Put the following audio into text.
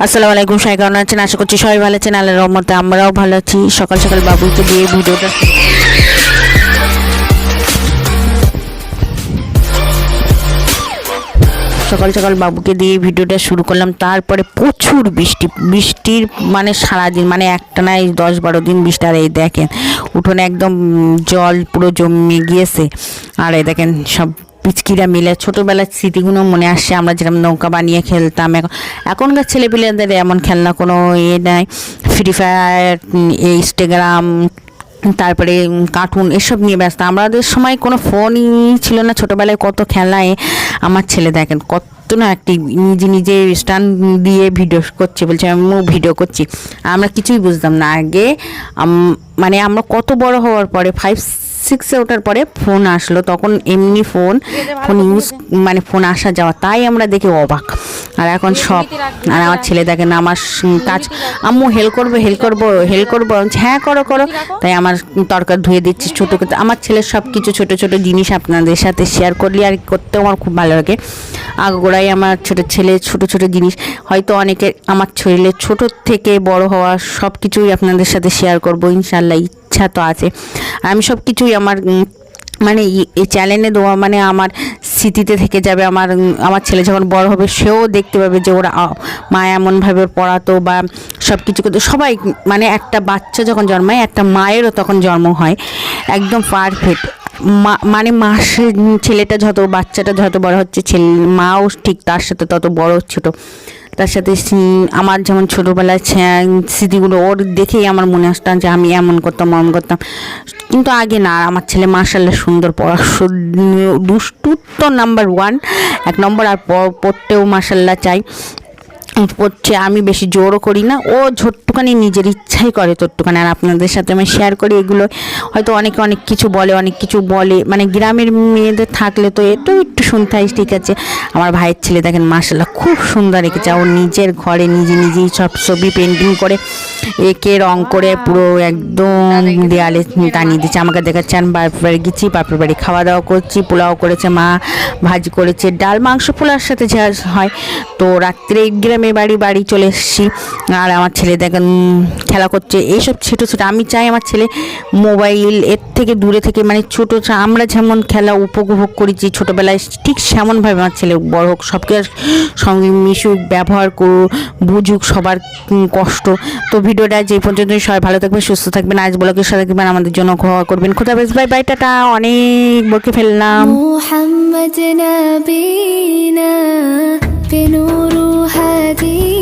আসসালামু আলাইকুম, সবাই কেমন আছেন? আশা করছি সবাই ভালো আছেন। আল্লাহর রহমতে আমরাও ভালো আছি। সকাল সকাল বাবুকে দিয়ে ভিডিওটা শুরু করলাম। তারপরে প্রচুর বৃষ্টির মানে সারাদিন, মানে একটা না 10-12 দিন বৃষ্টি। আর এই দেখেন উঠোনে একদম জল পুরো জমে গিয়েছে। আর এই দেখেন সব পিচকিরা মিলে ছোটোবেলার স্মৃতিগুলো মনে আসছে। আমরা যেরকম নৌকা বানিয়ে খেলতাম, এখনকার ছেলেপিলেদের এমন খেলনা কোনো নাই। ফ্রি ফায়ার, ইনস্টাগ্রাম, তারপরে কার্টুন এসব নিয়ে ব্যস্ত। আমাদের সময় কোনো ফোনই ছিল না। ছোটোবেলায় কত খেলায় আমার ছেলে দেখেন কত না একটি নিজে স্ট্যান্ড দিয়ে ভিডিও করছে, বলছে আমিও ভিডিও করছি। আমরা কিছুই বুঝতাম না আগে। মানে আমরা কত বড় হওয়ার পরে 5-6-এ ওঠার পরে ফোন আসলো, তখন এমনি ফোন ইউজ মানে ফোন আসা যাওয়া, তাই আমরা দেখে অবাক। আর এখন সব। আর আমার ছেলে দেখেন আমার কাজ, আম্মু হেল্প করবো, হ্যাঁ করো। তাই আমার তরকারি ধুয়ে দিচ্ছি ছোটো। আমার ছেলের সব কিছু ছোটো জিনিস আপনাদের সাথে শেয়ার করলি, আর করতেও আমার খুব ভালো লাগে। আগাগোড়াই আমার ছেলে ছোটো জিনিস, হয়তো অনেকে আমার ছেলে ছোটো থেকে বড় হওয়া সব কিছুই আপনাদের সাথে শেয়ার করবো ইনশাল্লাহ, ইচ্ছা তো আছে। আমি সব কিছুই আমার মানে এই চ্যানেলে দেওয়া মানে আমার স্মৃতিতে থেকে যাবে। আমার ছেলে যখন বড় হবে সেও দেখতে পাবে যে ওরা মা এমনভাবে পড়াতো বা সব কিছু করতো। সবাই মানে একটা বাচ্চা যখন জন্মায় একটা মায়েরও তখন জন্ম হয় একদম পারফেক্ট। মানে ছেলেটা বাচ্চাটা যত বড় হচ্ছে, মাও ঠিক তার সাথে তত বড় ছোট। তার সাথে আমার যেমন ছোটোবেলায় স্মৃতিগুলো ওর দেখেই আমার মনে আসতাম যে আমি এমন করতাম। কিন্তু আগে না। আমার ছেলে মাশাআল্লাহ সুন্দর, দুষ্টু তো নাম্বার 1, 1 নম্বর। আর পড়তেও মাশাআল্লাহ চাই পড়ছে। আমি বেশি জোরও করি না, ও ছোট্টখানি নিজের ইচ্ছাই করে ততটুখানি। আর আপনাদের সাথে আমি শেয়ার করি এগুলো। হয়তো অনেকে অনেক কিছু বলে মানে গ্রামের মেয়েদের থাকলে তো একটু শুনতে হয়, ঠিক আছে। আমার ভাইয়ের ছেলে দেখেন মাশাআল্লাহ খুব সুন্দর এঁকেছে। ও নিজের ঘরে নিজেই সব ছবি পেন্টিং করে এঁকে রং করে পুরো একদম দেয়ালে টানিয়ে দিচ্ছে। আমাকে দেখাচ্ছে আমি বাপের বাড়ি গেছি, বাপের বাড়ি খাওয়া দাওয়া করছি। পোলাও করেছে মা, ভাজি করেছে, ডাল মাংস পোলার সাথে যা হয়। তো রাত্রে গ্রামে বাড়ি চলে এসেছি। আর আমার ছেলে দেখেন খেলা করছে এইসব ছোটো। আমি চাই আমার ছেলে মোবাইল এর থেকে দূরে থেকে, মানে ছোটো আমরা যেমন খেলা উপভোগ করেছি ছোটোবেলায়, ঠিক সেমনভাবে আমার ছেলে বড় হোক, সবকে সঙ্গে মিশুক, ব্যবহার করুক, বুঝুক সবার কষ্ট। তো ভিডিওটা যে পর্যন্তই, সবাই ভালো থাকবেন, সুস্থ থাকবেন। আজ ব্লগের সাথে থাকবেন, আমাদের জন্য ঘোরা করবেন। খোদাফেজ, বাই টাটা। অনেক বকে ফেললাম। মুহাম্মদ নবীনা বিনুরু হাদি